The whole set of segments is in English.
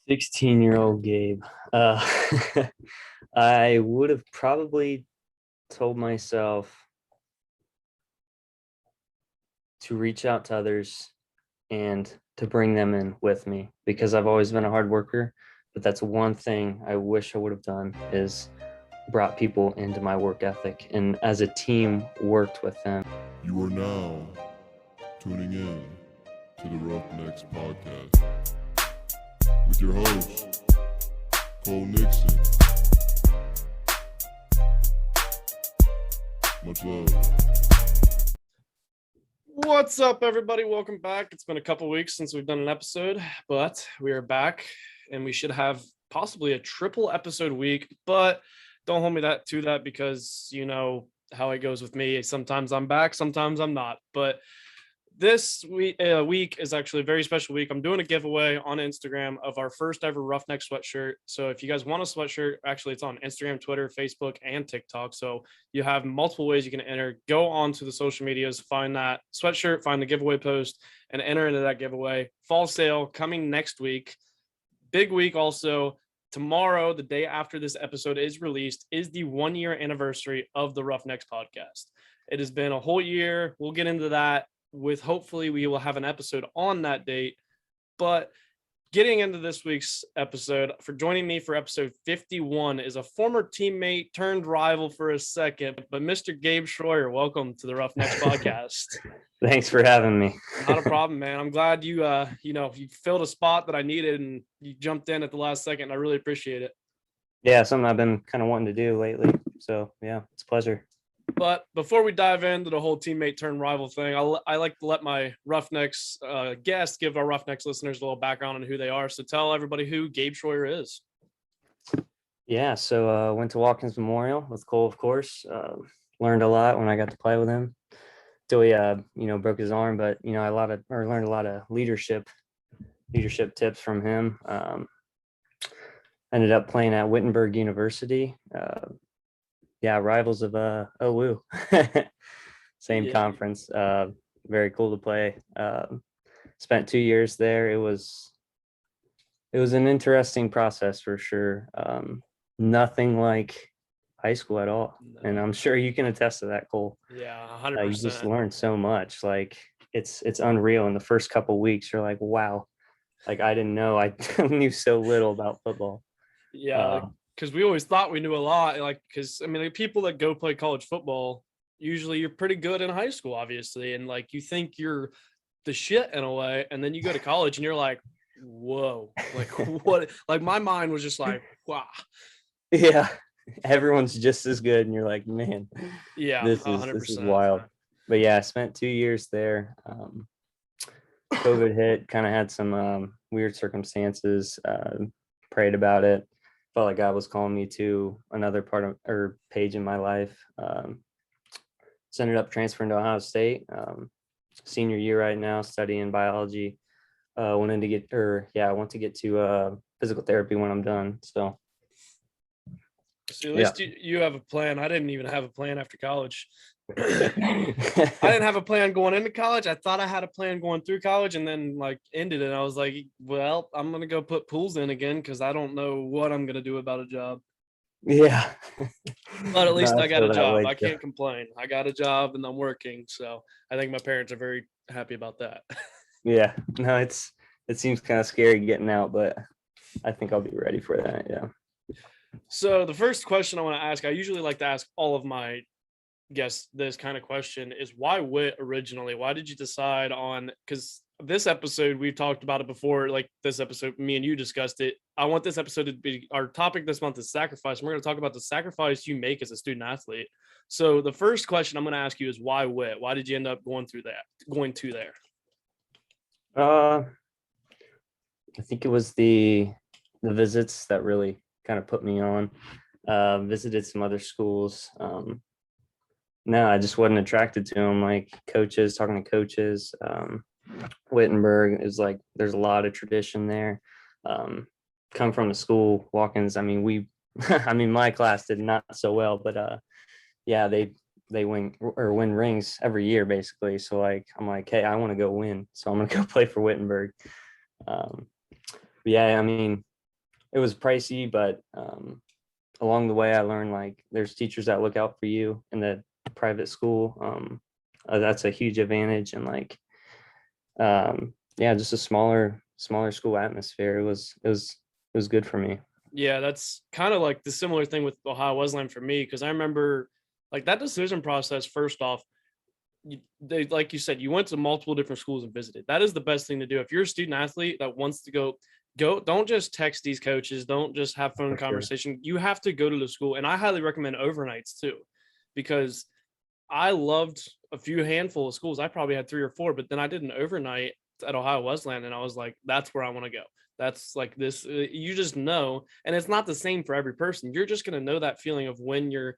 16-year-old Gabe. Uh, I would have probably told myself to reach out to others and to bring them in with me because I've always been a hard worker. But that's one thing I wish I would have done is brought people into my work ethic and as a team worked with them. You are now tuning in to the Roughnecks podcast with your host, Cole Nixon. Much love. What's up, everybody? Welcome back. It's been a couple weeks since we've done an episode, but we are back and we should have possibly a triple episode week, but don't hold me to that because you know how it goes with me. Sometimes I'm back, sometimes I'm not, but this week is actually a very special week. I'm doing a giveaway on Instagram of our first ever Roughneck sweatshirt. So if you guys want a sweatshirt, actually it's on Instagram, Twitter, Facebook, and TikTok. So you have multiple ways you can enter. Go on to the social medias, find that sweatshirt, find the giveaway post, and enter into that giveaway. Fall sale coming next week. Big week also. Tomorrow, the day after this episode is released, is the 1-year anniversary of the Roughnecks podcast. It has been a whole year. We'll get into that. With hopefully we will have an episode on that date. But getting into this week's episode, for joining me for episode 51 is a former teammate turned rival for a second, but Mr. Gabe Shroyer. Welcome to the Roughnecks podcast. Thanks for having me. Not a problem, man. I'm glad you filled a spot that I needed and you jumped in at the last second. I really appreciate it. Yeah, something I've been kind of wanting to do lately. So yeah, it's a pleasure. But before we dive into the whole teammate turn rival thing, I like to let my Roughnecks guests give our Roughnecks listeners a little background on who they are. So tell everybody who Gabe Shroyer is. Yeah, so went to Watkins Memorial with Cole, of course. Learned a lot when I got to play with him. Till he, broke his arm, but I learned a lot of leadership tips from him. Ended up playing at Wittenberg University. Rivals of OU. Same conference. Very cool to play. Spent 2 years there. It was an interesting process for sure. Nothing like high school at all, and I'm sure you can attest to that, Cole. Yeah, 100%. You just learn so much. Like it's unreal. In the first couple of weeks, you're like, wow, like I didn't know. I knew so little about football. Yeah. Because we always thought we knew a lot, the people that go play college football, usually you're pretty good in high school, obviously. And like, you think you're the shit in a way. And then you go to college and you're like, whoa, like what? Like my mind was just like, wow. Yeah. Everyone's just as good. And you're like, man, yeah, this is wild. But yeah, I spent 2 years there. COVID hit, kind of had some weird circumstances, prayed about it. Felt like God was calling me to another part of or page in my life. So ended up transferring to Ohio State. Senior year right now, studying biology. I want to get to physical therapy when I'm done. So at least you have a plan. I didn't even have a plan after college. I didn't have a plan going into college. I thought I had a plan going through college and then ended it. I was like, well, I'm going to go put pools in again because I don't know what I'm going to do about a job. Yeah. But at least I got a job. I can't complain. I got a job and I'm working. So I think my parents are very happy about that. Yeah. No, it seems kind of scary getting out, but I think I'll be ready for that. Yeah. So the first question I want to ask, I usually like to ask all of my guess this kind of question is why WIT originally? Why did you decide on, because this episode we've talked about it before, like this episode me and you discussed it. I want this episode to be, our topic this month is sacrifice, and we're going to talk about the sacrifice you make as a student athlete. So the first question I'm going to ask you is why WIT? Why did you end up going to there? I think it was the visits that really kind of put me on. Visited some other schools. No, I just wasn't attracted to them. Like talking to coaches, Wittenberg is like, there's a lot of tradition there. Come from the school, Watkins. My class did not so well, but they win rings every year basically. So like, I'm like, hey, I want to go win. So I'm going to go play for Wittenberg. it was pricey, but along the way I learned like there's teachers that look out for you in the private school. That's a huge advantage. And like yeah, just a smaller school atmosphere. It was good for me. Yeah, that's kind of like the similar thing with Ohio Wesleyan for me, because I remember like that decision process. First off, they, like you said, you went to multiple different schools and visited. That is the best thing to do if you're a student athlete that wants to go. Don't just text these coaches. Don't just have phone For sure. conversation. You have to go to the school, and I highly recommend overnights too, because I loved a few handful of schools. I probably had 3 or 4, but then I did an overnight at Ohio Wesleyan, and I was like, that's where I want to go. That's like this. You just know, and it's not the same for every person. You're just gonna know that feeling of when you're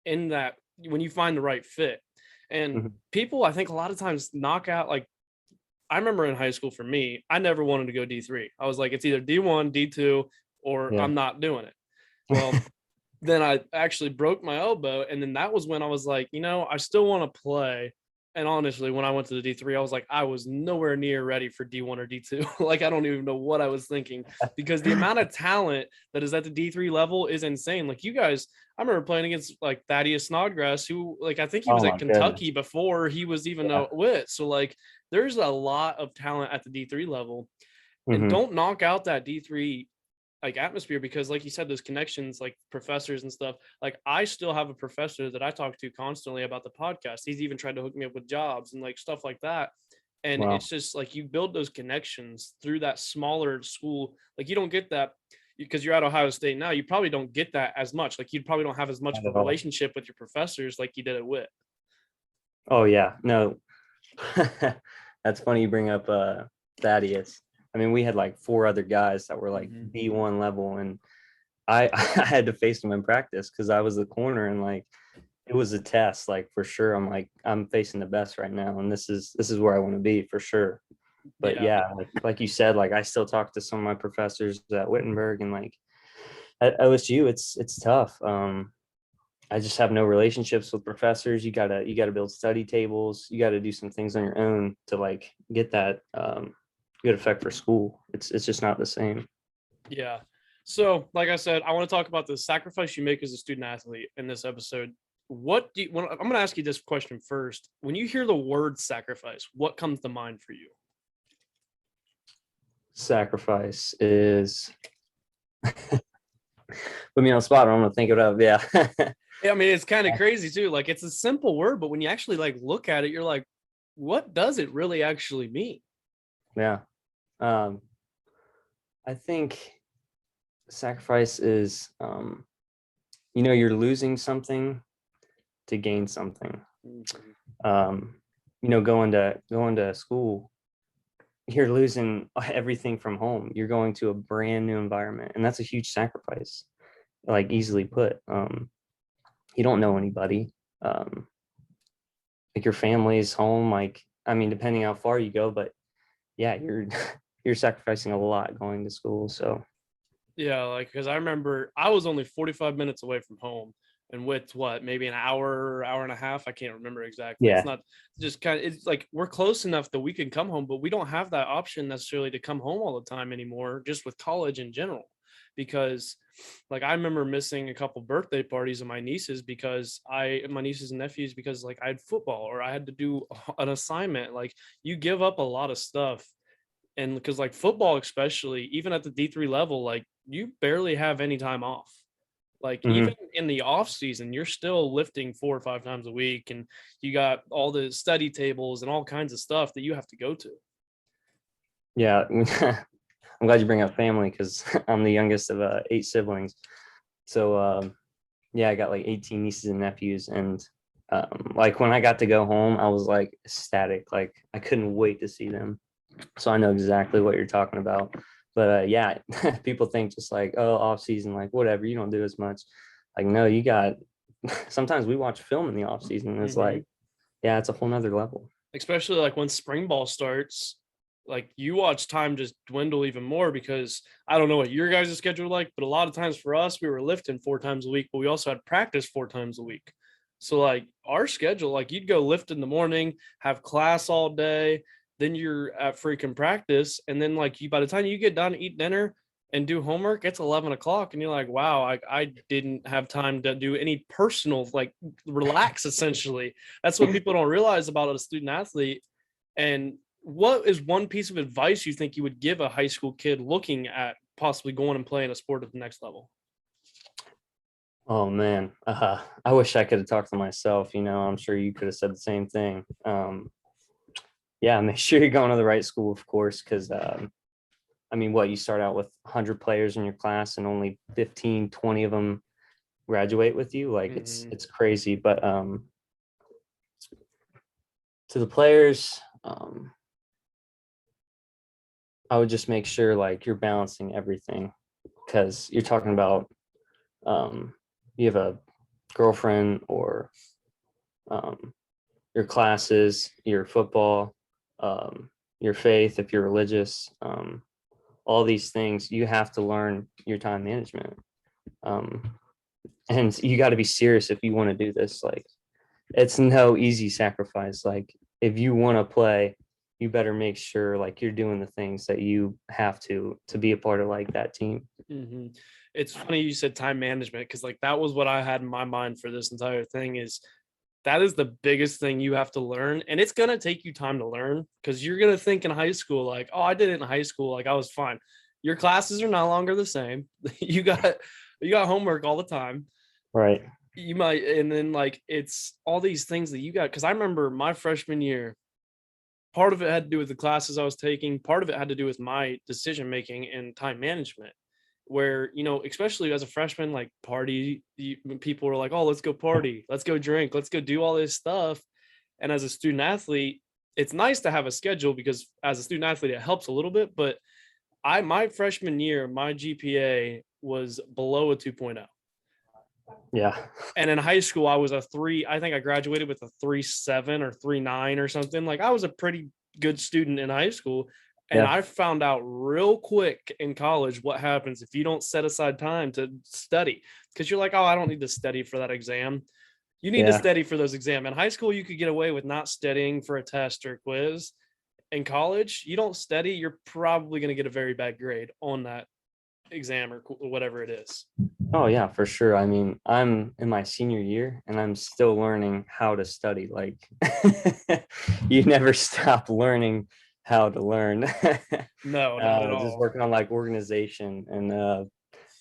in that, when you find the right fit. And Mhm. people, I think a lot of times knock out, like I remember in high school for me, I never wanted to go D3. I was like, it's either D1, D2, or Yeah. I'm not doing it. Well, then I actually broke my elbow. And then that was when I was like, I still want to play. And honestly, when I went to the D3, I was like, I was nowhere near ready for D1 or D2. Like, I don't even know what I was thinking, because the amount of talent that is at the D3 level is insane. Like, you guys, I remember playing against like Thaddeus Snodgrass, who, like, I think he was Oh at my Kentucky goodness. before he was even Yeah. a wit. So, like, there's a lot of talent at the D3 level. And Mhm. don't knock out that D3 like atmosphere, because like you said, those connections, like professors and stuff. Like, I still have a professor that I talk to constantly about the podcast. He's even tried to hook me up with jobs and like stuff like that. And Wow. it's just like you build those connections through that smaller school. Like, you don't get that because you're at Ohio State now. You probably don't get that as much. Like, you probably don't have as much Not of a at all. relationship with your professors like you did at Wit. Oh yeah. No. That's funny you bring up Thaddeus. I mean, we had like 4 other guys that were like Mhm. B1 level, and I I had to face them in practice because I was the corner, and like it was a test, like for sure. I'm like, I'm facing the best right now, and this is where I want to be for sure. But Yeah. yeah, like you said, like I still talk to some of my professors at Wittenberg, and like at OSU, it's tough. I just have no relationships with professors. You gotta build study tables. You got to do some things on your own to like get that good effect for school. It's just not the same. Yeah. So, like I said, I want to talk about the sacrifice you make as a student athlete in this episode. I'm going to ask you this question first. When you hear the word sacrifice, what comes to mind for you? Sacrifice is put me on the spot. I'm gonna think it up. Yeah. I mean, it's kind of crazy too. Like, it's a simple word, but when you actually like look at it, you're like, what does it really actually mean? Yeah. Um, I think sacrifice is you're losing something to gain something. Mhm. Going to school, you're losing everything from home. You're going to a brand new environment, and that's a huge sacrifice, like easily put. You don't know anybody. Like your family's home, like I mean, depending how far you go, but yeah, you're you're sacrificing a lot going to school. So Yeah, like, because I remember I was only 45 minutes away from home, and with what, maybe an hour, hour and a half, I can't remember exactly. It's yeah. not just kind of, it's like we're close enough that we can come home, but we don't have that option necessarily to come home all the time anymore, just with college in general. Because like I remember missing a couple birthday parties of my nieces because my nieces and nephews, because like I had football or I had to do an assignment. Like, you give up a lot of stuff. And because like football, especially even at the D3 level, like you barely have any time off. Like, Mhm. even in the off season, you're still lifting 4 or 5 times a week, and you got all the study tables and all kinds of stuff that you have to go to. Yeah. I'm glad you bring up family because I'm the youngest of 8 siblings. So yeah, I got like 18 nieces and nephews, and like when I got to go home, I was like ecstatic. Like I couldn't wait to see them. So I know exactly what you're talking about. But yeah, people think just like, oh, off season, like whatever, you don't do as much. Like no, you got. Sometimes we watch film in the off season, and it's Mhm. like, yeah, it's a whole nother level. Especially like when spring ball starts, like you watch time just dwindle even more, because I don't know what your guys' schedule are like, but a lot of times for us, we were lifting 4 times a week, but we also had practice 4 times a week. So like our schedule, like you'd go lift in the morning, have class all day, then you're at freaking practice, and then like you, by the time you get done, eat dinner, and do homework, it's 11 o'clock. And you're like, wow, I didn't have time to do any personal, like relax, essentially. That's what people don't realize about a student athlete. And what is one piece of advice you think you would give a high school kid looking at possibly going and playing a sport at the next level? Oh man, I wish I could have talked to myself. I'm sure you could have said the same thing. Yeah, make sure you're going to the right school, of course, because I mean, what, you start out with 100 players in your class and only 15, 20 of them graduate with you. Like it's crazy. But to the players, I would just make sure like you're balancing everything, because you're talking about you have a girlfriend, or your classes, your football, your faith, if you're religious, all these things. You have to learn your time management. And you got to be serious if you want to do this. Like, it's no easy sacrifice. Like, if you want to play, you better make sure like you're doing the things that you have to be a part of like that team. It's funny you said time management, because like that was what I had in my mind for this entire thing. Is that is the biggest thing you have to learn, and it's going to take you time to learn, because you're going to think in high school like, oh, I did it in high school, like I was fine. Your classes are no longer the same. you got homework all the time, Right. you might, and then like it's all these things that you got. Because I remember my freshman year, part of it had to do with the classes I was taking, part of it had to do with my decision making and time management, where, especially as a freshman, like people were like, oh, let's go party, let's go drink, let's go do all this stuff. And as a student athlete, it's nice to have a schedule, because as a student athlete it helps a little bit. But my freshman year, my GPA was below a 2.0. Yeah. And in high school, I was a 3. I think I graduated with a 3.7 or 3.9 or something. Like, I was a pretty good student in high school. And Yeah. I found out real quick in college what happens if you don't set aside time to study. Because you're like, oh, I don't need to study for that exam. You need to study for those exams. In high school, you could get away with not studying for a test or a quiz. In college, you don't study, you're probably going to get a very bad grade on that exam or whatever it is. Oh yeah, for sure. I mean, I'm in my senior year and I'm still learning how to study. Like, you never stop learning how to learn. No, not at all. Just working on like organization and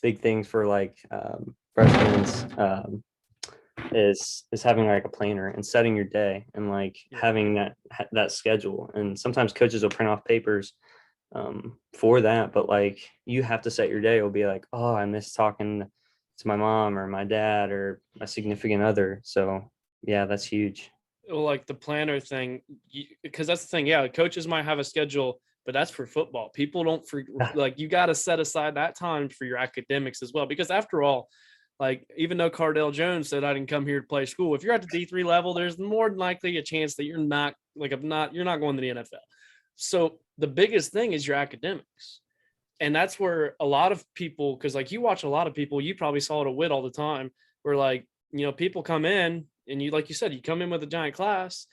big things for like freshmen is having like a planner and setting your day, and like having that schedule. And sometimes coaches will print off papers for that, but like you have to set your day. It'll be like, oh, I miss talking to my mom or my dad or my significant other. So yeah, that's huge. Well, like the planner thing, because that's the thing. Yeah, coaches might have a schedule, but that's for football. People don't like, you got to set aside that time for your academics as well, because after all, like, even though Cardell Jones said I didn't come here to play school, if you're at the D3 level, there's more than likely a chance that you're not going to the NFL. So the biggest thing is your academics. And that's where a lot of people, because like you watch a lot of people, you probably saw it at WIT all the time, where like, people come in and you, like you said, you come in with a giant class.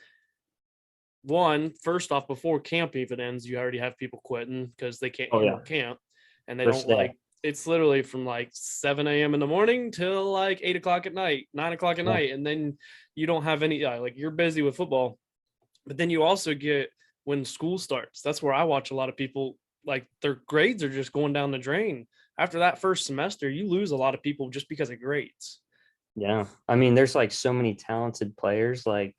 First off, before camp even ends, you already have people quitting because they can't handle camp, and they don't like, it's literally from like 7 a.m. in the morning till like 8 o'clock at night, 9 o'clock at night. And then you don't have any, like, you're busy with football. But then you also get, when school starts, that's where I watch a lot of people, like, their grades are just going down the drain. After that first semester, you lose a lot of people just because of grades. Yeah. I mean, there's like so many talented players, like,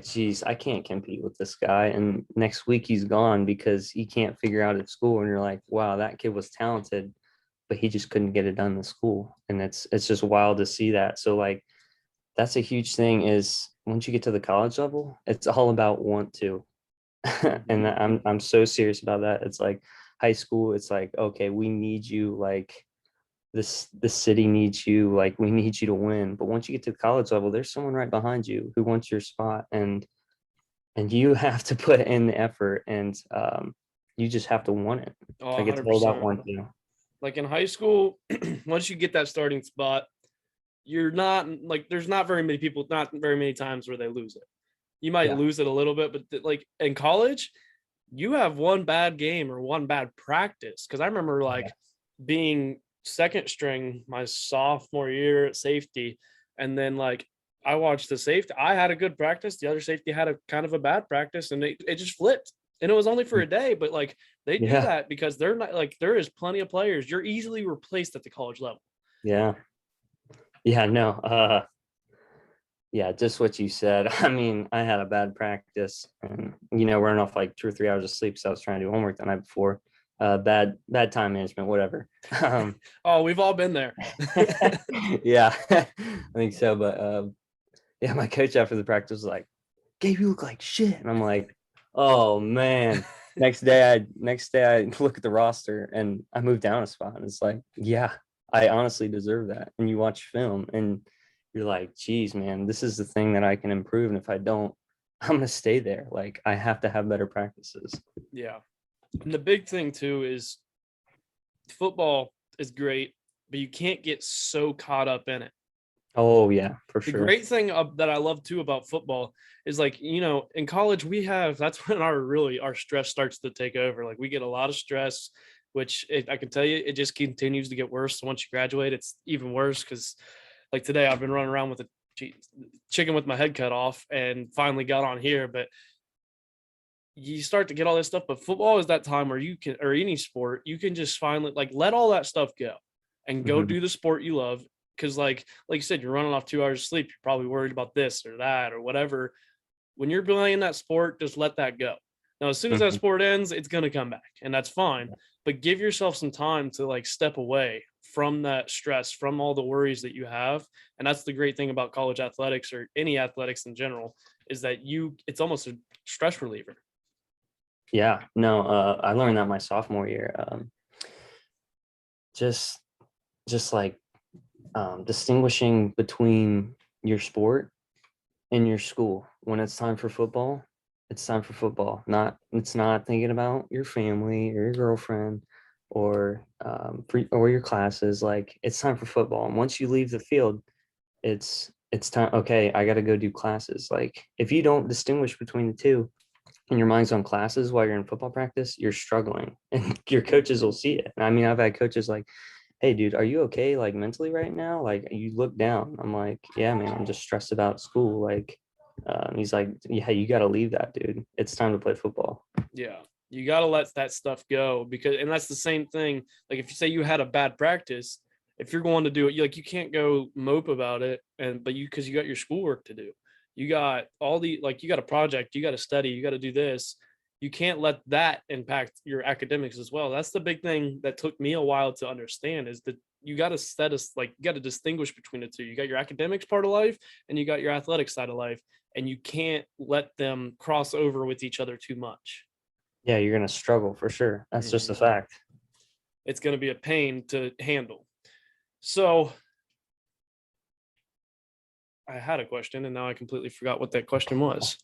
geez, I can't compete with this guy. And next week he's gone because he can't figure out at school. And you're like, wow, that kid was talented, but he just couldn't get it done in school. And it's just wild to see that. So like, that's a huge thing, is once you get to the college level, it's all about want to. And I'm so serious about that. It's like high school, it's like, okay, we need you, like the city needs you, like we need you to win. But once you get to the college level, there's someone right behind you who wants your spot, and you have to put in the effort, and you just have to want it. Like, it's all about want to. Like in high school, once you get that starting spot, you're not like, there's not very many times where they lose it. You might lose it a little bit, but like in college, you have one bad game or one bad practice. Because I remember, like, being second string my sophomore year at safety, and then like I watched the safety. I had a good practice. The other safety had a kind of a bad practice, and it just flipped. And it was only for a day, but like they do Yeah. that because they're not like there is plenty of players. You're easily replaced at the college level. Yeah. Yeah. No. Yeah, just what you said. I mean, I had a bad practice and, running off like 2 or 3 hours of sleep. So I was trying to do homework the night before. Bad time management, whatever. Oh, we've all been there. Yeah, I think so. But yeah, my coach after the practice was like, Gabe, you look like shit. And I'm like, oh man. Next day I look at the roster and I moved down a spot. And it's like, yeah, I honestly deserve that. And you watch film and you're like, geez, man, this is the thing that I can improve. And if I don't, I'm going to stay there. Like, I have to have better practices. Yeah. And the big thing, too, is football is great, but you can't get so caught up in it. Oh, yeah, for The sure. great thing that I love, too, about football is like, in college, that's when our stress starts to take over. Like, we get a lot of stress, which I can tell you, it just continues to get worse. So once you graduate, it's even worse because like today, I've been running around with a chicken with my head cut off and finally got on here. But you start to get all this stuff. But football is that time where you can, or any sport, you can just finally like let all that stuff go and go do the sport you love. Because like you said, you're running off 2 hours of sleep. You're probably worried about this or that or whatever. When you're playing that sport, just let that go. Now, as soon as that sport ends, it's going to come back and that's fine. But give yourself some time to like step away from that stress, from all the worries that you have. And that's the great thing about college athletics or any athletics in general is that it's almost a stress reliever. Yeah, no, I learned that my sophomore year. Just like distinguishing between your sport and your school. When it's time for football, it's time for football. It's not thinking about your family or your girlfriend or or your classes. Like, it's time for football. And once you leave the field, it's time. Okay, I got to go do classes. Like, if you don't distinguish between the two and your mind's on classes while you're in football practice, you're struggling and your coaches will see it. I mean, I've had coaches like, hey dude, are you okay like mentally right now? Like, you look down. I'm like, yeah man, I'm just stressed about school. Like, he's like, yeah, you got to leave that, dude. It's time to play football. Yeah, you got to let that stuff go and that's the same thing. Like if you say you had a bad practice, if you're going to do it, you can't go mope about it because you got your schoolwork to do. You got you got a project, you got to study, you got to do this. You can't let that impact your academics as well. That's the big thing that took me a while to understand is that you got to you got to distinguish between the two. You got your academics part of life and you got your athletic side of life, and you can't let them cross over with each other too much. Yeah, you're going to struggle for sure. That's just a fact. It's going to be a pain to handle. So I had a question and now I completely forgot what that question was.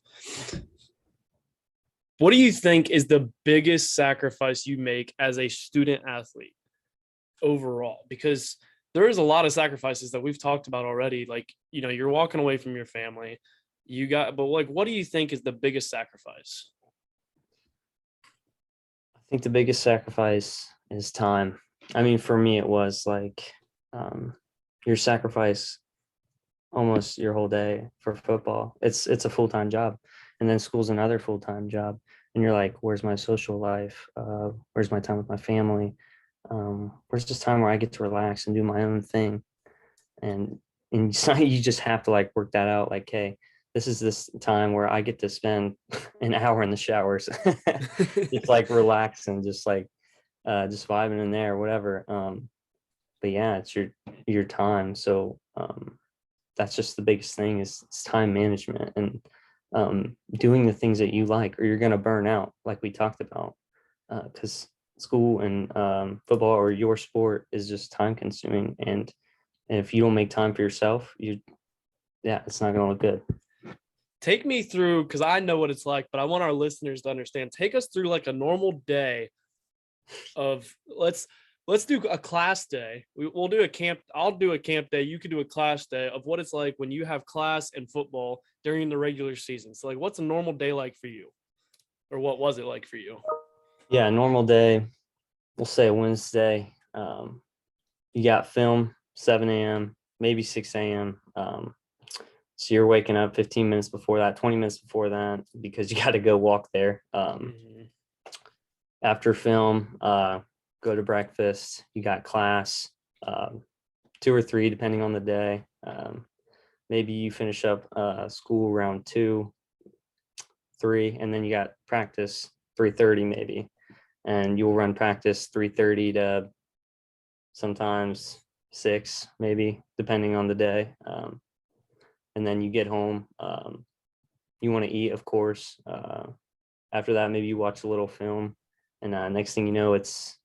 What do you think is the biggest sacrifice you make as a student athlete overall? Because there is a lot of sacrifices that we've talked about already. Like, you're walking away from your family. But like, what do you think is the biggest sacrifice? I think the biggest sacrifice is time. I mean, for me, it was like your sacrifice almost your whole day for football. It's a full-time job, and then school's another full-time job. And you're like, where's my social life? Where's my time with my family? Where's this time where I get to relax and do my own thing? And you just have to like work that out. Like, hey, this time where I get to spend an hour in the showers, just like relax and just just vibing in there, whatever. But yeah, it's your time. So that's just the biggest thing is it's time management and doing the things that you like, or you're going to burn out, like we talked about, because school and football or your sport is just time consuming. And if you don't make time for yourself, it's not going to look good. Take me through, because I know what it's like, but I want our listeners to understand. Take us through like a normal day of let's do a class day. We'll do a camp. I'll do a camp day. You could do a class day of what it's like when you have class and football during the regular season. So like, what's a normal day like for you? Or what was it like for you? Yeah, normal day, we'll say Wednesday. You got film 7 a.m., maybe 6 a.m. So you're waking up 15 minutes before that, 20 minutes before that, because you got to go walk there. After film, go to breakfast. You got class, 2 or 3, depending on the day. Maybe you finish up school around 2, 3, and then you got practice 3:30 maybe. And you'll run practice 3:30 to sometimes 6, maybe, depending on the day. And then you get home. You want to eat, of course. After that, maybe you watch a little film, and next thing you know, it's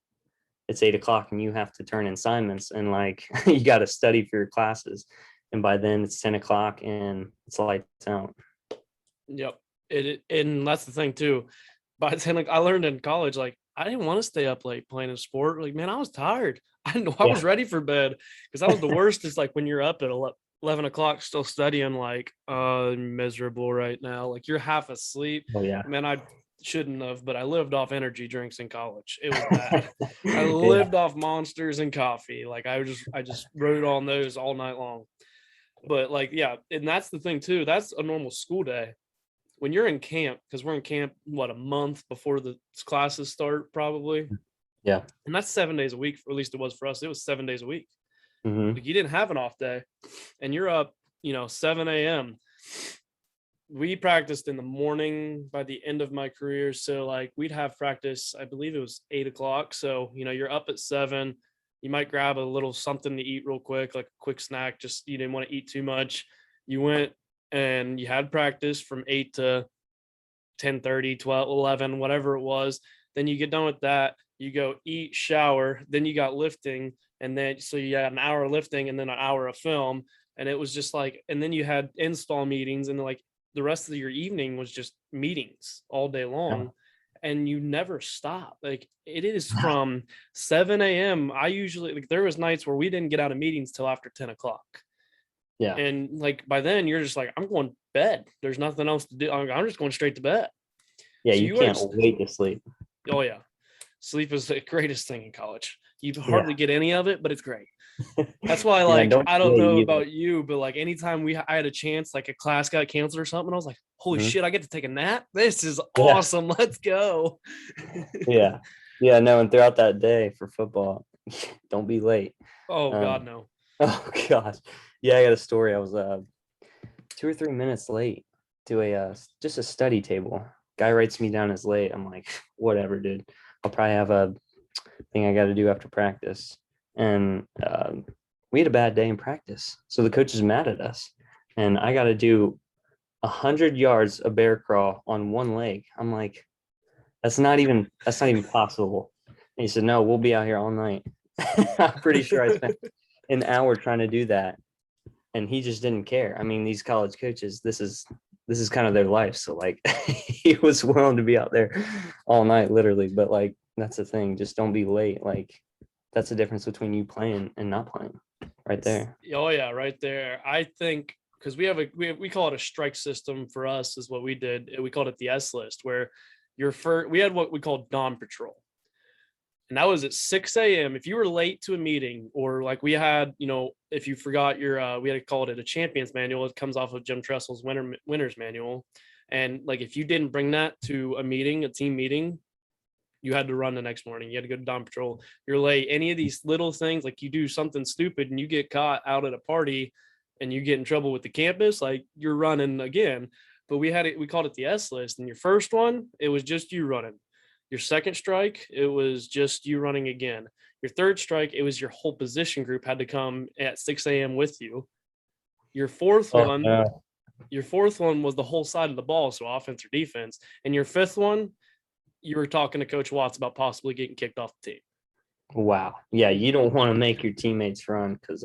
8 o'clock, and you have to turn in assignments, and like you got to study for your classes. And by then, it's 10 o'clock, and it's lights out. Yep. And that's the thing too. By 10, like I learned in college, like I didn't want to stay up late playing a sport. Like, man, I was tired. I was ready for bed, because that was the worst. Is like when you're up at 11 o'clock still studying, like miserable right now. Like you're half asleep. Oh yeah. Man, I shouldn't have, but I lived off energy drinks in college. It was bad. I lived off Monsters and coffee. Like I just rode on those all night long. But like, yeah, and that's the thing too. That's a normal school day. When you're in camp, because we're in camp, what, a month before the classes start, probably. Yeah. And that's 7 days a week, or at least it was for us. It was 7 days a week. Mm-hmm. Like you didn't have an off day, and you're up, 7 a.m. We practiced in the morning by the end of my career. So like we'd have practice, I believe it was 8 o'clock. So, you're up at 7. You might grab a little something to eat real quick, like a quick snack. Just you didn't want to eat too much. You went and you had practice from 8 to 10:30, 12, 11, whatever it was. Then you get done with that. You go eat, shower. Then you got lifting. And then, so you had an hour of lifting and then an hour of film. And it was just like, and then you had install meetings, and like the rest of your evening was just meetings all day long. And you never stop. Like it is from 7 a.m. I usually, like, there was nights where we didn't get out of meetings till after 10 o'clock. Yeah. And like by then you're just like, I'm going to bed. There's nothing else to do. I'm just going straight to bed. Yeah, So you can't wait to sleep. Oh yeah. Sleep is the greatest thing in college. You hardly get any of it, but it's great. That's why, like, I don't know about you, but like anytime I had a chance, like a class got canceled or something, I was like, holy shit, I get to take a nap. This is awesome. Let's go. Yeah. No. And throughout that day for football, don't be late. Oh God, no. Oh gosh. Yeah. I got a story. I was 2 or 3 minutes late to just a study table. Guy writes me down as late. I'm like, whatever, dude. I'll probably have a thing I got to do after practice. And we had a bad day in practice. So the coach is mad at us. And I got to do 100 yards of bear crawl on one leg. I'm like, that's not even possible. And he said, no, we'll be out here all night. I'm pretty sure I spent an hour trying to do that. And he just didn't care. I mean, these college coaches, this is kind of their life. So like he was willing to be out there all night, literally. But like, that's the thing. Just don't be late. Like that's the difference between you playing and not playing right there. Oh yeah. Right there. I think, because we call it a strike system for us is what we did. We called it the S list, where we had what we called dawn patrol. And that was at 6 a.m. If you were late to a meeting, or like we had, if you forgot we had called it a champion's manual. It comes off of Jim Tressel's winner's manual. And like, if you didn't bring that to a team meeting, you had to run the next morning. You had to go to dawn patrol. You're late. Any of these little things, like you do something stupid and you get caught out at a party and you get in trouble with the campus, like you're running again. But we called it the S list. And your first one, it was just you running. Your second strike, it was just you running again. Your third strike, it was your whole position group had to come at 6 a.m. with you. Your fourth one was the whole side of the ball, so offense or defense. And your fifth one, you were talking to Coach Watts about possibly getting kicked off the team. Wow. Yeah, you don't want to make your teammates run, because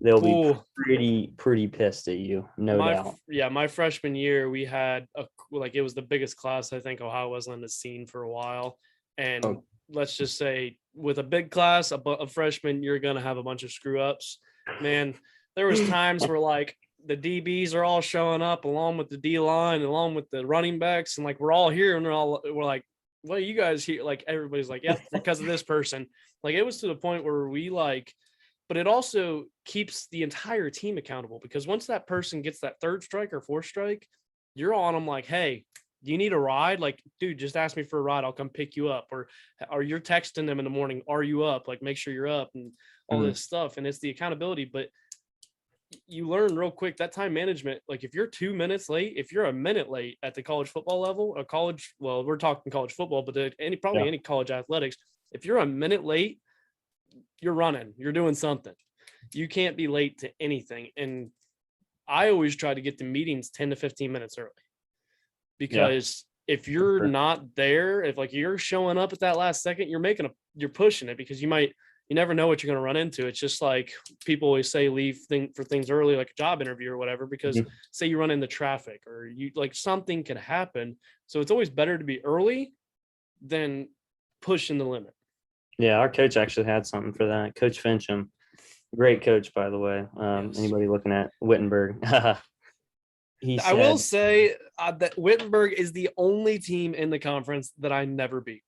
they'll be pretty pissed at you, no doubt. Yeah, my freshman year, we had it was the biggest class I think Ohio Wesleyan has seen for a while. And let's just say, with a big class, a freshman, you're going to have a bunch of screw ups. Man, there was times where like the DBs are all showing up along with the D line, along with the running backs, and like we're all here, and we're like, well, you guys here, like everybody's like, yeah, because of this person. Like it was to the point where we like, but it also keeps the entire team accountable, because once that person gets that third strike or fourth strike, you're on them like, hey, do you need a ride? Like, dude, just ask me for a ride. I'll come pick you up. Or you're texting them in the morning, are you up? Like, make sure you're up and all this stuff. And it's the accountability. But you learn real quick that time management. Like if you're 2 minutes late, if you're a minute late at the college football level, well, we're talking college football, but any college athletics, if you're a minute late, you're running, you're doing something. You can't be late to anything. And I always try to get to meetings 10 to 15 minutes early, because if you're not there, if like you're showing up at that last second, you're pushing it, because you never know what you're going to run into. It's just like people always say, leave for things early, like a job interview or whatever, because say you run into traffic or you like something could happen. So it's always better to be early than pushing the limit. Yeah, our coach actually had something for that. Coach Fincham, great coach, by the way. Yes. Anybody looking at Wittenberg? I will say that Wittenberg is the only team in the conference that I never beat.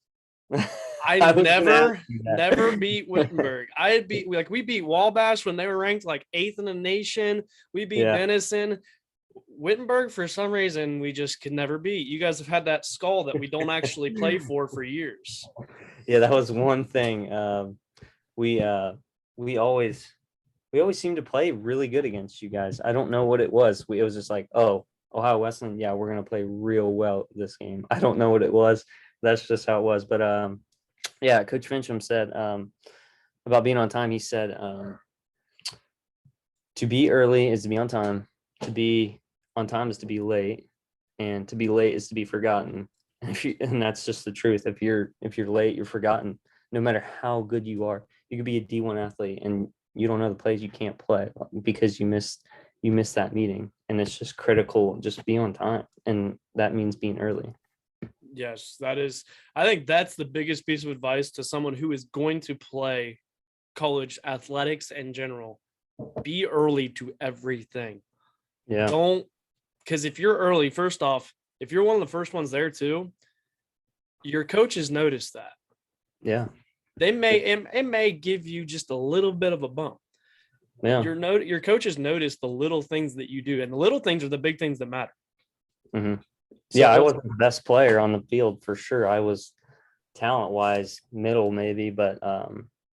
I never beat Wittenberg. We beat Wabash when they were ranked like 8th in the nation. We beat Denison. Wittenberg, for some reason, we just could never beat. You guys have had that skull that we don't actually play for years. Yeah, that was one thing. We always seemed to play really good against you guys. I don't know what it was. It was just like, oh, Ohio Wesleyan, yeah, we're gonna play real well this game. I don't know what it was. That's just how it was. But yeah, Coach Fincham said about being on time. He said to be early is to be on time. To be on time is to be late, and to be late is to be forgotten. And that's just the truth. If you're late, you're forgotten. No matter how good you are, you could be a D1 athlete and you don't know the plays, you can't play because you missed that meeting. And it's just critical. Just be on time, and that means being early. Yes, I think that's the biggest piece of advice to someone who is going to play college athletics in general. Be early to everything. Yeah. Because if you're early, first off, if you're one of the first ones there too, your coaches notice that. Yeah. It may give you just a little bit of a bump. Yeah. Your coaches notice the little things that you do, and the little things are the big things that matter. Mm-hmm. So yeah, I wasn't the best player on the field for sure. I was talent-wise middle maybe, but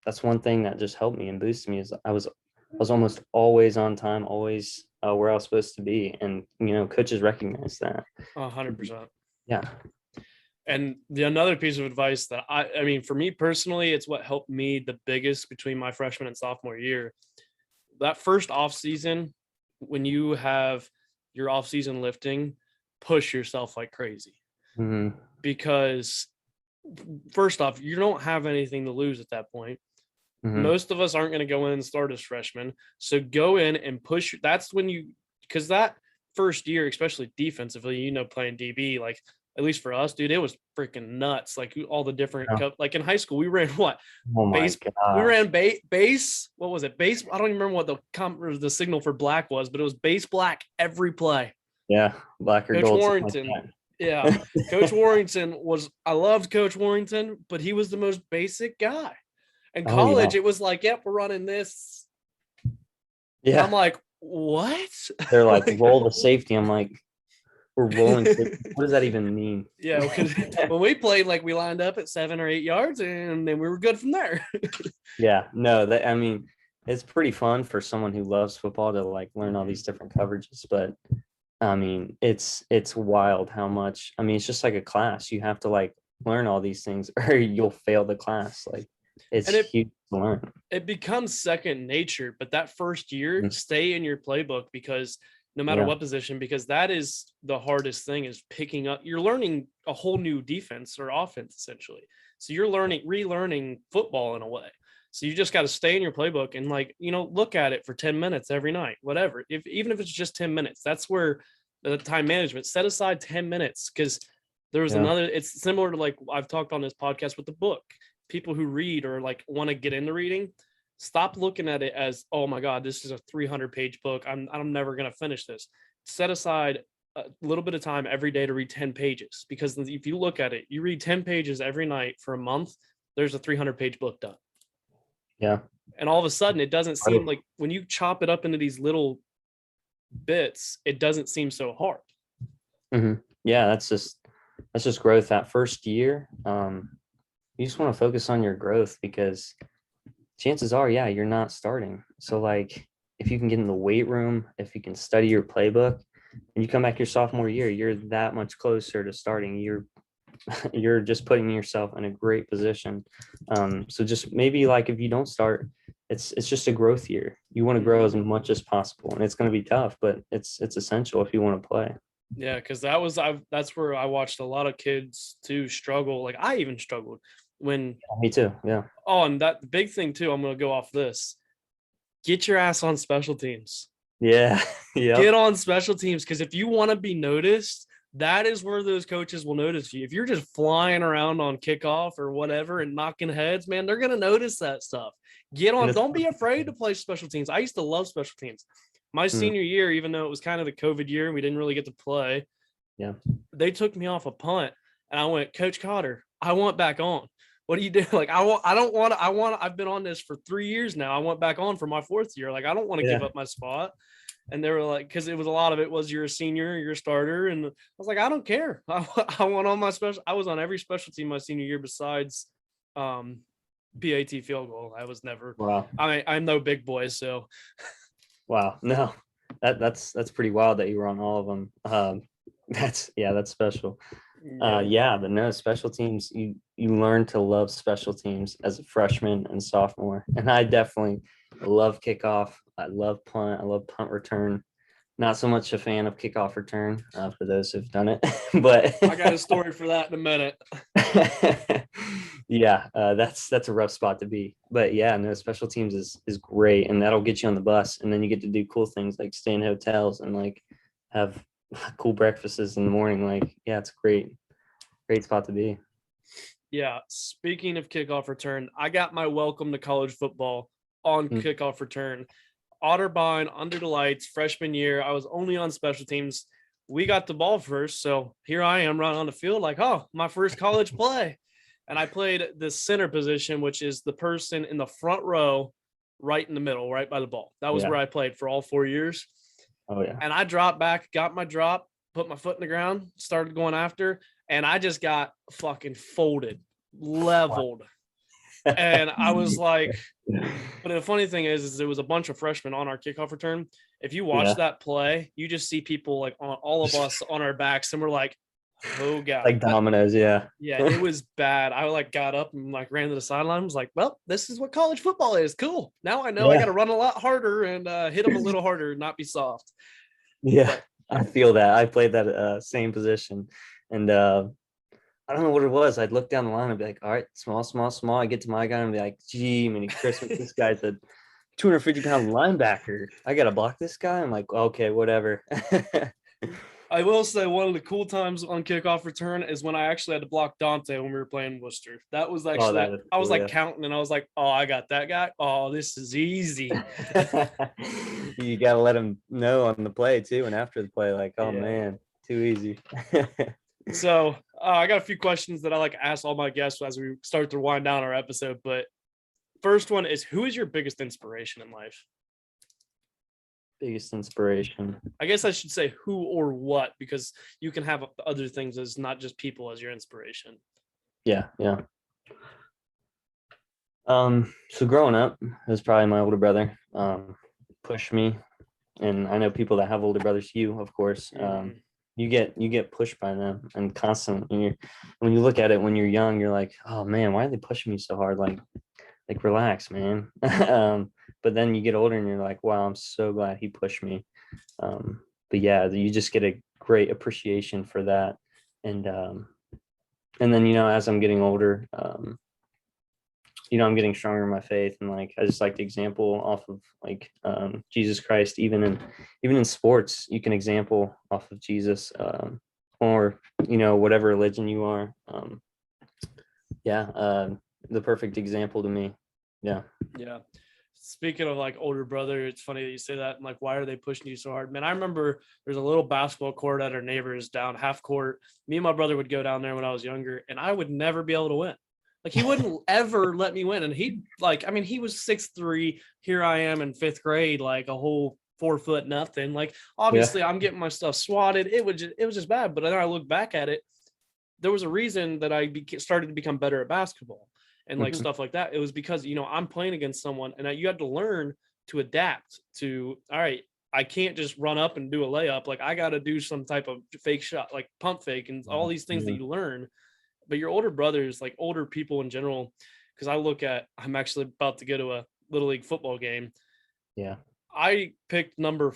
that's one thing that just helped me and boosted me is I was almost always on time, always where I was supposed to be, and coaches recognize that. 100%. Yeah. And another piece of advice that I mean, for me personally, it's what helped me the biggest between my freshman and sophomore year. That first off season, when you have your off season lifting, push yourself like crazy. Mm-hmm. Because first off, you don't have anything to lose at that point. Mm-hmm. Most of us aren't going to go in and start as freshmen. So go in and push. That's when because that first year, especially defensively, playing DB, like at least for us, dude, it was freaking nuts. Like all the different, like in high school, we ran what? Oh my base. God. We ran base. What was it? Base. I don't even remember what the signal for black was, but it was base black every play. Yeah, black or Coach gold. Warrington. Like yeah, Coach Warrington I loved Coach Warrington, but he was the most basic guy. In college, it was like, yep, we're running this. Yeah. I'm like, what? They're like, roll the safety. I'm like, we're rolling. What does that even mean? Yeah, because when we played, like we lined up at 7 or 8 yards, and then we were good from there. Yeah, no, I mean, it's pretty fun for someone who loves football to like learn all these different coverages, but I mean, it's wild how much. I mean, it's just like a class. You have to like learn all these things, or you'll fail the class. Like it's huge to learn. It becomes second nature, but that first year, stay in your playbook, because no matter what position, because that is the hardest thing, is picking up. You're learning a whole new defense or offense essentially. So you're relearning football in a way. So you just got to stay in your playbook and look at it for 10 minutes every night, whatever. Even if it's just 10 minutes, that's where the time management, set aside 10 minutes. Cause there was it's similar to like I've talked on this podcast with the book. People who read or like want to get into reading, stop looking at it as, oh my God, this is a 300-page book. I'm never going to finish this. Set aside a little bit of time every day to read 10 pages, because if you look at it, you read 10 pages every night for a month, there's a 300-page book done. Yeah. And all of a sudden, it doesn't seem like, when you chop it up into these little bits, it doesn't seem so hard. Yeah, that's just growth. That first year, you just want to focus on your growth, because chances are, yeah, you're not starting. So like, if you can get in the weight room, if you can study your playbook, and you come back your sophomore year, you're that much closer to starting. You're just putting yourself in a great position. So just maybe like, if you don't start, it's just a growth year. You want to grow as much as possible, and it's going to be tough, but it's essential if you want to play. Yeah, because that's where I watched a lot of kids too struggle. Like, I even struggled when. Me too. Yeah. Oh, and that big thing too, I'm going to go off this. Get your ass on special teams. Yeah. Yeah. Get on special teams, because if you want to be noticed, that is where those coaches will notice you. If you're just flying around on kickoff or whatever and knocking heads, man, they're going to notice that stuff. Get on. Don't be afraid to play special teams. I used to love special teams. My senior year, even though it was kind of the COVID year and we didn't really get to play, Yeah, they took me off a punt, and I went, Coach Cotter, I want back on. What do you do? Like, I've been on this for 3 years now. I want back on for my 4th year. Like, I don't want to give up my spot. And they were like, because it was a lot of it was, you're a senior, you're a starter. And I was like, I don't care. I want on my special. I was on every special team my senior year besides PAT field goal. I was never. wow. I'm no big boy, so. Wow. No, that's pretty wild that you were on all of them. That's special. Yeah, but no, special teams, you learn to love special teams as a freshman and sophomore. And I definitely love kickoff. I love punt. I love punt return. Not so much a fan of kickoff return for those who've done it, but I got a story for that in a minute. Yeah, that's a rough spot to be. But yeah, no, special teams is great, and that'll get you on the bus, and then you get to do cool things like stay in hotels and like have cool breakfasts in the morning. Like, yeah, it's a great spot to be. Yeah, speaking of kickoff return, I got my welcome to college football on kickoff return. Otterbein, under the lights, freshman year. I was only on special teams. We got the ball first, so here I am running on the field like, oh, my first college play. And I played the center position, which is the person in the front row, right in the middle, right by the ball. That was where I played for all 4 years. Oh, yeah. And I dropped back, got my drop, put my foot in the ground, started going after, and I just got fucking folded, leveled. And I was like, but the funny thing is there was a bunch of freshmen on our kickoff return. If you watch that play, you just see people like on all of us on our backs, and we're like, oh God. Like dominoes, yeah. Yeah, it was bad. I like got up and like ran to the sideline. Was like, well, this is what college football is. Cool. Now I know I got to run a lot harder and hit them a little harder, not be soft. Yeah, but I feel that. I played that same position, and I don't know what it was. I'd look down the line and be like, all right, small. I get to my guy and be like, gee, Merry Christmas. This guy's a 250-pound linebacker. I got to block this guy. I'm like, okay, whatever. I will say one of the cool times on kickoff return is when I actually had to block Dante when we were playing Worcester. That was actually, I was like counting, and I was like, oh, I got that guy. Oh, this is easy. You got to let him know on the play too. And after the play, like, oh man, too easy. So I got a few questions that I like to ask all my guests as we start to wind down our episode. But first one is, who is your biggest inspiration in life? Biggest inspiration. I guess I should say who or what, because you can have other things as not just people as your inspiration. Yeah. So growing up, it was probably my older brother. Pushed me, and I know people that have older brothers. You, of course. You get pushed by them, and constantly when you look at it when you're young, you're like, oh man, why are they pushing me so hard? Like relax, man. But then you get older and you're like, wow, I'm so glad he pushed me. But yeah, you just get a great appreciation for that. And then, as I'm getting older, I'm getting stronger in my faith, and like I just like the example off of like Jesus Christ. Even in sports, you can example off of Jesus, or whatever religion you are. The perfect example to me. Yeah. speaking of like older brother, it's funny that you say that. I'm like, why are they pushing you so hard? Man, I remember there's a little basketball court at our neighbors down half court. Me and my brother would go down there when I was younger, and I would never be able to win. Like he wouldn't ever let me win. And he like, I mean, he was 6'3". Here I am in 5th grade, like a whole 4 foot nothing. Like obviously I'm getting my stuff swatted. It was just bad. But then I look back at it, there was a reason that I started to become better at basketball and like stuff like that. It was because, you know, I'm playing against someone and you had to learn to adapt to, all right, I can't just run up and do a layup. Like I got to do some type of fake shot, like pump fake and all these things that you learn. But your older brothers, like older people in general, because I'm actually about to go to a little league football game. Yeah. I picked number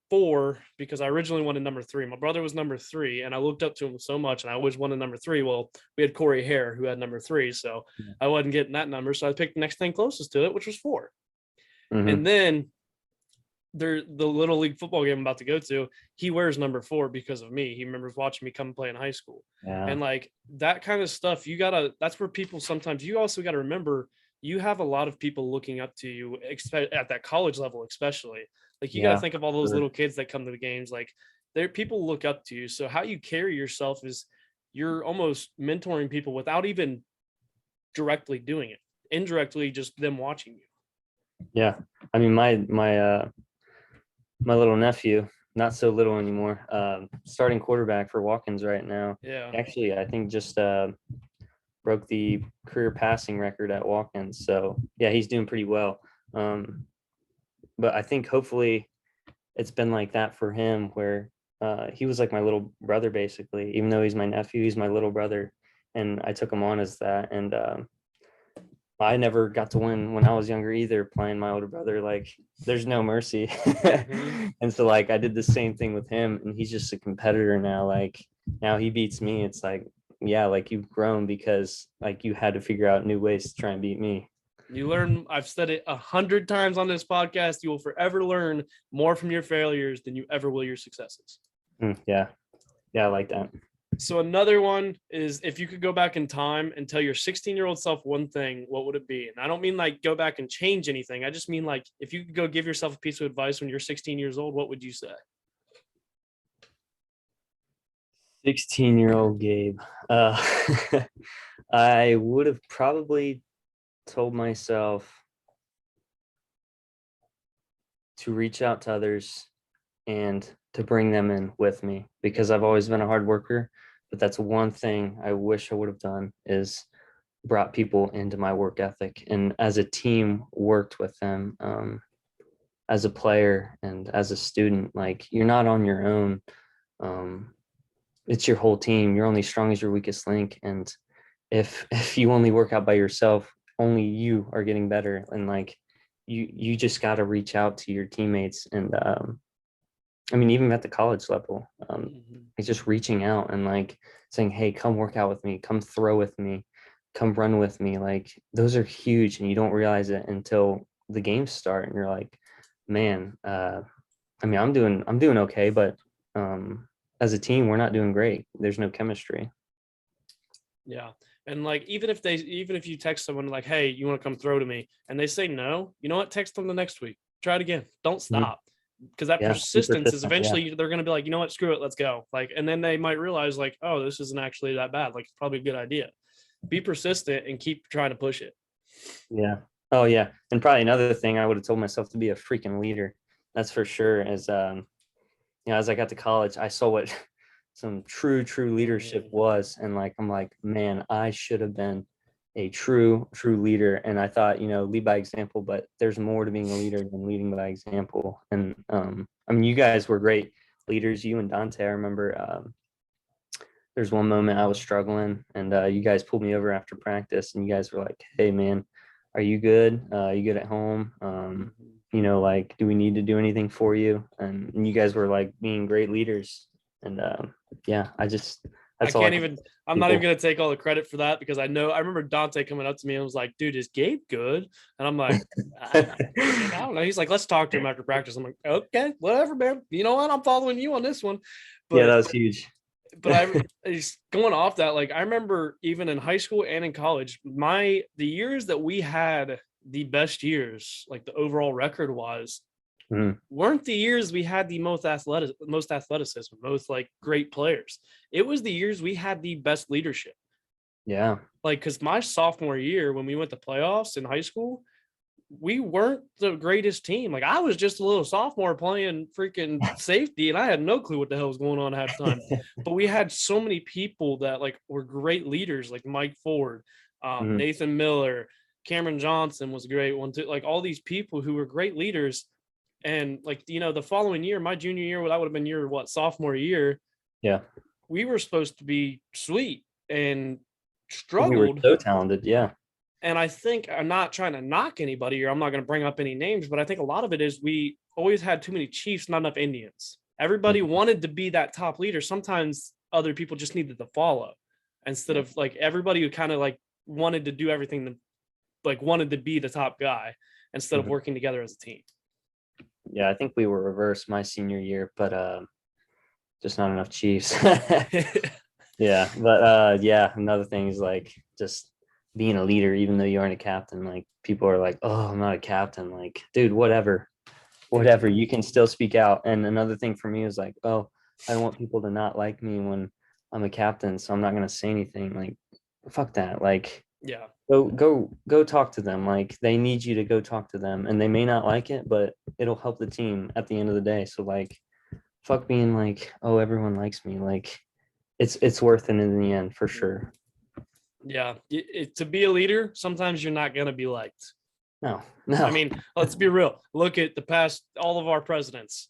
4 because I originally wanted number 3. My brother was number 3, and I looked up to him so much, and I always wanted number 3. Well, we had Corey Hare, who had number 3, so I wasn't getting that number. So I picked the next thing closest to it, which was 4. And then the little league football game I'm about to go to, he wears number 4 because of me. He remembers watching me come play in high school. And like that kind of stuff, that's where people sometimes, you also got to remember, you have a lot of people looking up to you at that college level, especially. Like you got to think of all those little kids that come to the games. Like people look up to you. So how you carry yourself is you're almost mentoring people without even directly doing it. Indirectly, just them watching you. Yeah. I mean, my little nephew, not so little anymore, starting quarterback for Watkins right now. Yeah. Actually, I think just broke the career passing record at Watkins. So yeah, he's doing pretty well. But I think hopefully it's been like that for him where he was like my little brother, basically. Even though he's my nephew, he's my little brother. And I took him on as that. And I never got to win when I was younger either, playing my older brother. Like there's no mercy. And so like I did the same thing with him, and he's just a competitor now. Like now he beats me. It's like, yeah, like you've grown because like you had to figure out new ways to try and beat me. You learn, I've said it 100 times on this podcast, you will forever learn more from your failures than you ever will your successes. Yeah. Yeah, I like that. So another one is, if you could go back in time and tell your 16-year-old self one thing, what would it be? And I don't mean like go back and change anything. I just mean like if you could go give yourself a piece of advice when you're 16 years old, what would you say? 16-year-old Gabe. I would have probably told myself to reach out to others and to bring them in with me, because I've always been a hard worker. But that's one thing I wish I would have done, is brought people into my work ethic, and as a team worked with them, as a player and as a student. Like you're not on your own. It's your whole team. You're only strong as your weakest link. And if you only work out by yourself, only you are getting better. And like you just got to reach out to your teammates. And I mean, even at the college level, it's just reaching out and like saying, hey, come work out with me, come throw with me, come run with me. Like those are huge, and you don't realize it until the games start, and you're like, man, I mean, I'm doing okay, but as a team, we're not doing great. There's no chemistry. Yeah. And like, even if you text someone like, hey, you want to come throw to me, and they say no, you know what? Text them the next week. Try it again. Don't stop. Because that persistence is eventually they're going to be like, you know what, screw it, let's go. Like, and then they might realize like, oh, this isn't actually that bad. Like, it's probably a good idea. Be persistent and keep trying to push it. Yeah. Oh yeah. And probably another thing, I would have told myself to be a freaking leader. That's for sure. As as I got to college, I saw what some true leadership was. And like, I'm like, man, I should have been a true leader. And I thought, lead by example, but there's more to being a leader than leading by example. And I mean, you guys were great leaders, you and Dante. I remember there's one moment I was struggling, and you guys pulled me over after practice, and you guys were like, hey man, are you good? You good at home? Like, do we need to do anything for you? And you guys were like being great leaders. And I'm not even going to take all the credit for that, because I remember Dante coming up to me and was like, dude, is Gabe good? And I'm like, I don't know. He's like, let's talk to him after practice. I'm like, okay, whatever, man. You know what? I'm following you on this one. But, yeah, that was huge. But going off that, like, I remember even in high school and in college, the years that we had the best years, like the overall record wise, Mhm. weren't the years we had the most athleticism, most like great players. It was the years we had the best leadership. Yeah. Like, because my sophomore year, when we went to playoffs in high school, we weren't the greatest team. Like, I was just a little sophomore playing freaking safety, and I had no clue what the hell was going on half the time. But we had so many people that like were great leaders, like Mike Ford, Mhm. Nathan Miller, Cameron Johnson was a great one too. Like all these people who were great leaders. And like, the following year, my junior year, that would have been your sophomore year. Yeah. We were supposed to be sweet and We were struggled. so talented. Yeah. And I think, I'm not trying to knock anybody, or I'm not going to bring up any names, but I think a lot of it is we always had too many Chiefs, not enough Indians. Everybody wanted to be that top leader. Sometimes other people just needed to follow, instead of like everybody who kind of like wanted to do everything, like wanted to be the top guy instead of Mhm. working together as a team. Yeah, I think we were reversed my senior year, but just not enough Chiefs. Yeah, but yeah, another thing is like just being a leader, even though you aren't a captain. Like people are like, "Oh, I'm not a captain." Like, dude, whatever, you can still speak out. And another thing for me is like, oh, I don't want people to not like me when I'm a captain, so I'm not gonna say anything. Like, fuck that. Like, Yeah. go talk to them. Like they need you to go talk to them, and they may not like it, but it'll help the team at the end of the day. So like, fuck being like, oh, everyone likes me. Like it's worth it in the end for sure. Yeah. To be a leader, sometimes you're not going to be liked. No. I mean, let's be real. Look at the past, all of our presidents.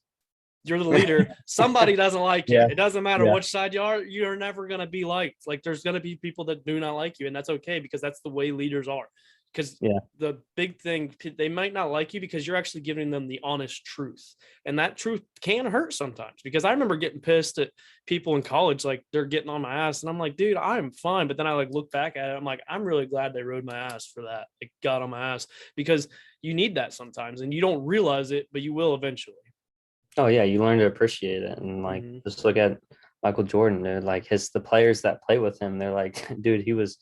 You're the leader. Somebody doesn't like you. Yeah. It doesn't matter Yeah. which side you are. You're never going to be liked. Like there's going to be people that do not like you, and that's okay, because that's the way leaders are. Because the big thing, they might not like you because you're actually giving them the honest truth. And that truth can hurt sometimes, because I remember getting pissed at people in college, like they're getting on my ass. And I'm like, dude, I'm fine. But then I like look back at it. I'm like, I'm really glad they rode my ass for that. Like got on my ass, because you need that sometimes and you don't realize it, but you will eventually. Oh yeah, you learn to appreciate it. And like just look at Michael Jordan. They're like the players that play with him, they're like, dude, he was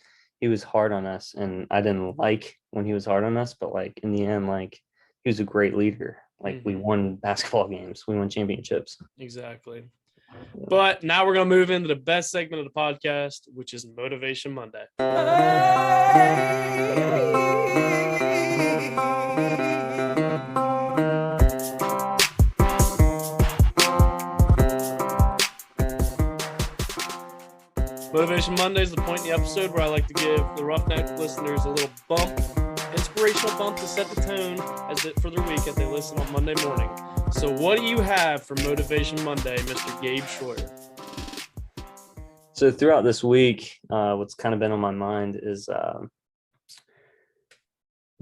hard on us, and I didn't like when he was hard on us, but like in the end, like he was a great leader. Like we won basketball games, we won championships. Exactly. But now we're going to move into the best segment of the podcast, which is Motivation Monday. Motivation Monday is the point in the episode where I like to give the Roughneck listeners a little bump, inspirational bump to set the tone for their week as they listen on Monday morning. So what do you have for Motivation Monday, Mr. Gabe Shroyer? So throughout this week, what's kind of been on my mind is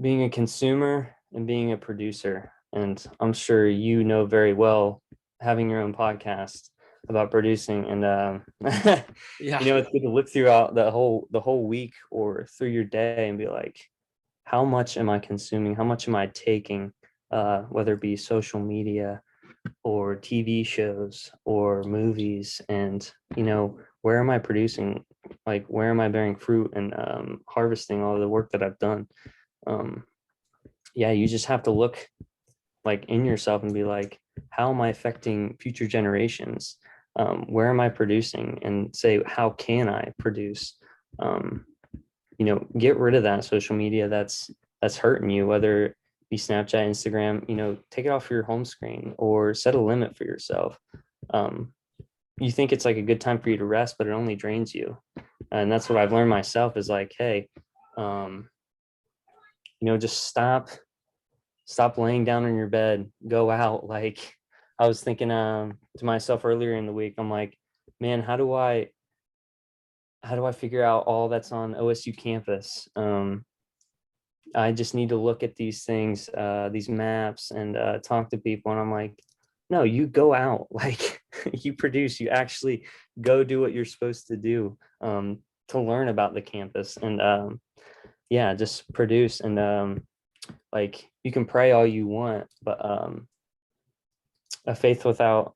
being a consumer and being a producer. And I'm sure you know very well, having your own podcast about producing, and it's good to look throughout the whole week or through your day and be like, how much am I consuming? How much am I taking? Whether it be social media or TV shows or movies, and where am I producing? Like, where am I bearing fruit and harvesting all the work that I've done? You just have to look like in yourself and be like, how am I affecting future generations? Where am I producing? And say, how can I produce? Get rid of that social media that's hurting you, whether it be Snapchat, Instagram. Take it off your home screen or set a limit for yourself. You think it's like a good time for you to rest, but it only drains you. And that's what I've learned myself is like, hey, just stop laying down in your bed, go out. Like I was thinking to myself earlier in the week, I'm like, man, how do I figure out all that's on OSU campus? I just need to look at these things, these maps, and talk to people. And I'm like, no, you go out, like you produce, you actually go do what you're supposed to do to learn about the campus. And just produce. And like you can pray all you want, but a faith without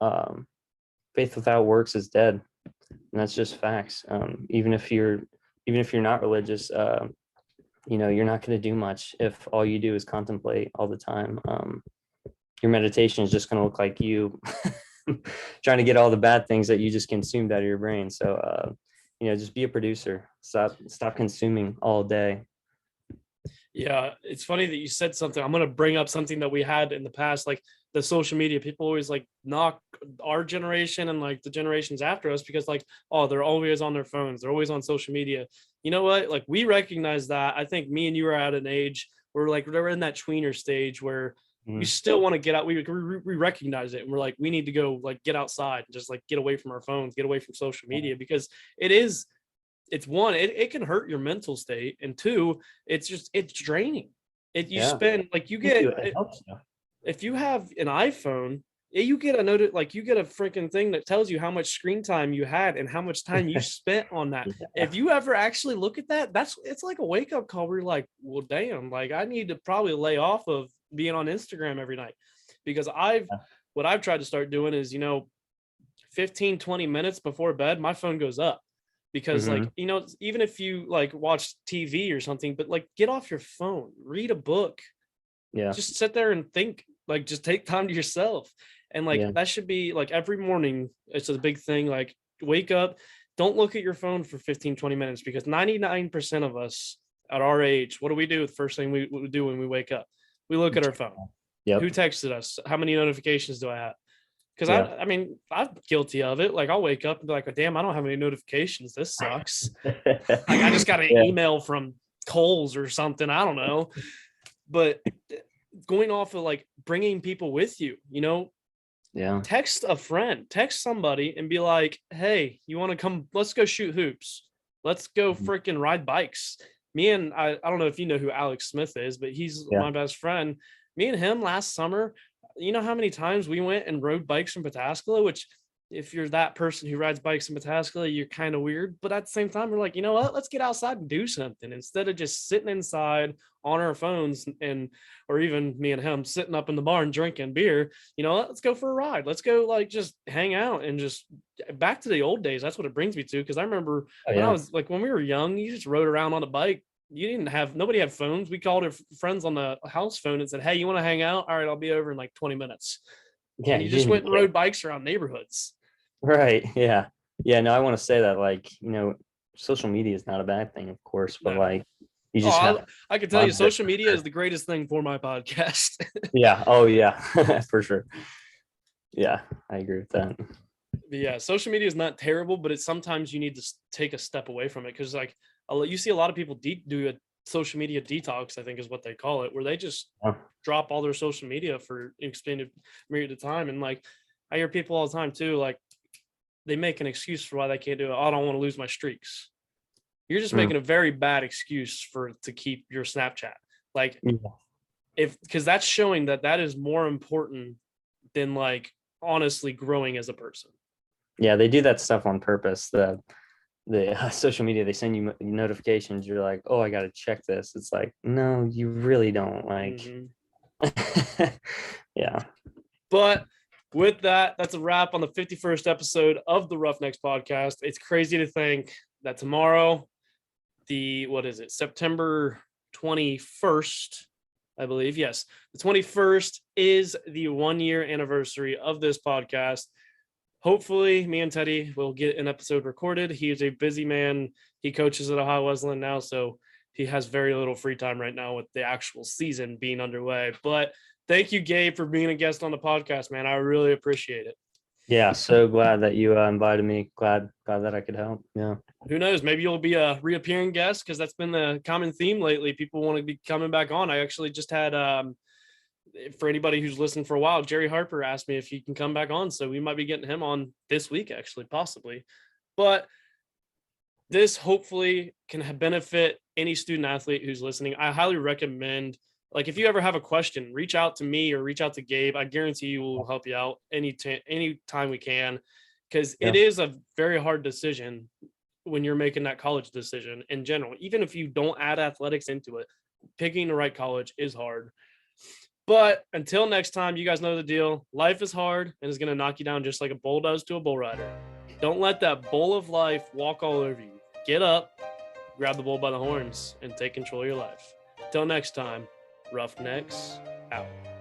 works is dead. And that's just facts. Even if you're not religious, you're not going to do much if all you do is contemplate all the time. Your meditation is just going to look like you trying to get all the bad things that you just consumed out of your brain. So, just be a producer. Stop consuming all day. Yeah, it's funny that you said something. I'm going to bring up something that we had in the past, like the social media. People always like knock our generation and like the generations after us because like, oh, they're always on their phones. They're always on social media. You know what? Like we recognize that. I think me and you are at an age where like we're in that tweener stage where we still want to get out. We recognize it and we're like, we need to go like get outside and just like get away from our phones, get away from social media because it's one, it can hurt your mental state, and two, it's draining. Spend like you get It helps you. if you have an iPhone, you get a note like you get a freaking thing that tells you how much screen time you had and how much time you spent on that. Yeah. If you ever actually look at that, it's like a wake up call where you're like, well, damn, like I need to probably lay off of being on Instagram every night because what I've tried to start doing is 15-20 minutes before bed my phone goes up. Because like, even if you like watch TV or something, but like get off your phone, read a book, just sit there and think, like just take time to yourself. And like, that should be like every morning. It's a big thing. Like wake up, don't look at your phone for 15-20 minutes because 99% of us at our age, what do we do? The first thing we do when we wake up, we look at our phone. Who texted us? How many notifications do I have? Because I mean, I'm guilty of it. Like I'll wake up and be like, oh, damn, I don't have any notifications. This sucks. Like I just got an email from Cole's or something. I don't know. But going off of like bringing people with you, text a friend, text somebody and be like, hey, you want to come? Let's go shoot hoops. Let's go freaking ride bikes. Me and I don't know if you know who Alex Smith is, but he's my best friend. Me and him last summer, you know how many times we went and rode bikes from Pataskala, which if you're that person who rides bikes in Pataskala, you're kind of weird. But at the same time, we're like, you know what? Let's get outside and do something instead of just sitting inside on our phones or even me and him sitting up in the barn drinking beer. Let's go for a ride. Let's go like just hang out and just back to the old days. That's what it brings me to. Because I remember when I was like, when we were young, you just rode around on a bike. Nobody had phones. We called our friends on the house phone and said, hey, you want to hang out? All right, I'll be over in like 20 minutes. Yeah. And you just went and rode bikes around neighborhoods. Right. Yeah. Yeah. No, I want to say that like, social media is not a bad thing, of course, but like you just I can tell you social media is the greatest thing for my podcast. Yeah. Oh yeah, for sure. Yeah, I agree with that. But yeah, social media is not terrible, but it's sometimes you need to take a step away from it. Cause like you see a lot of people do a social media detox, I think is what they call it, where they just drop all their social media for an extended period of time. And like, I hear people all the time too, like they make an excuse for why they can't do it. Oh, I don't want to lose my streaks. You're just making a very bad excuse to keep your Snapchat. Like because that's showing that is more important than like honestly growing as a person. Yeah, they do that stuff on purpose. The social media, they send you notifications. You're like, oh, I got to check this. It's like, no, you really don't. Like, yeah. But with that, that's a wrap on the 51st episode of the Roughnecks podcast. It's crazy to think that tomorrow, September 21st, I believe. Yes, the 21st is the 1-year anniversary of this podcast. Hopefully, me and Teddy will get an episode recorded. He is a busy man. He coaches at Ohio Wesleyan now, so he has very little free time right now with the actual season being underway. But thank you, Gabe, for being a guest on the podcast, man. I really appreciate it. Yeah, so glad that you invited me. Glad that I could help. Yeah. Who knows? Maybe you'll be a reappearing guest because that's been the common theme lately. People want to be coming back on. I actually just had for anybody who's listened for a while, Jerry Harper asked me if he can come back on. So we might be getting him on this week, actually, possibly. But this hopefully can benefit any student athlete who's listening. I highly recommend, like, if you ever have a question, reach out to me or reach out to Gabe. I guarantee you we'll help you out any time we can, because it is a very hard decision when you're making that college decision in general. Even if you don't add athletics into it, picking the right college is hard. But until next time, you guys know the deal. Life is hard and is going to knock you down just like a bull does to a bull rider. Don't let that bull of life walk all over you. Get up, grab the bull by the horns and take control of your life. Till next time, Roughnecks out.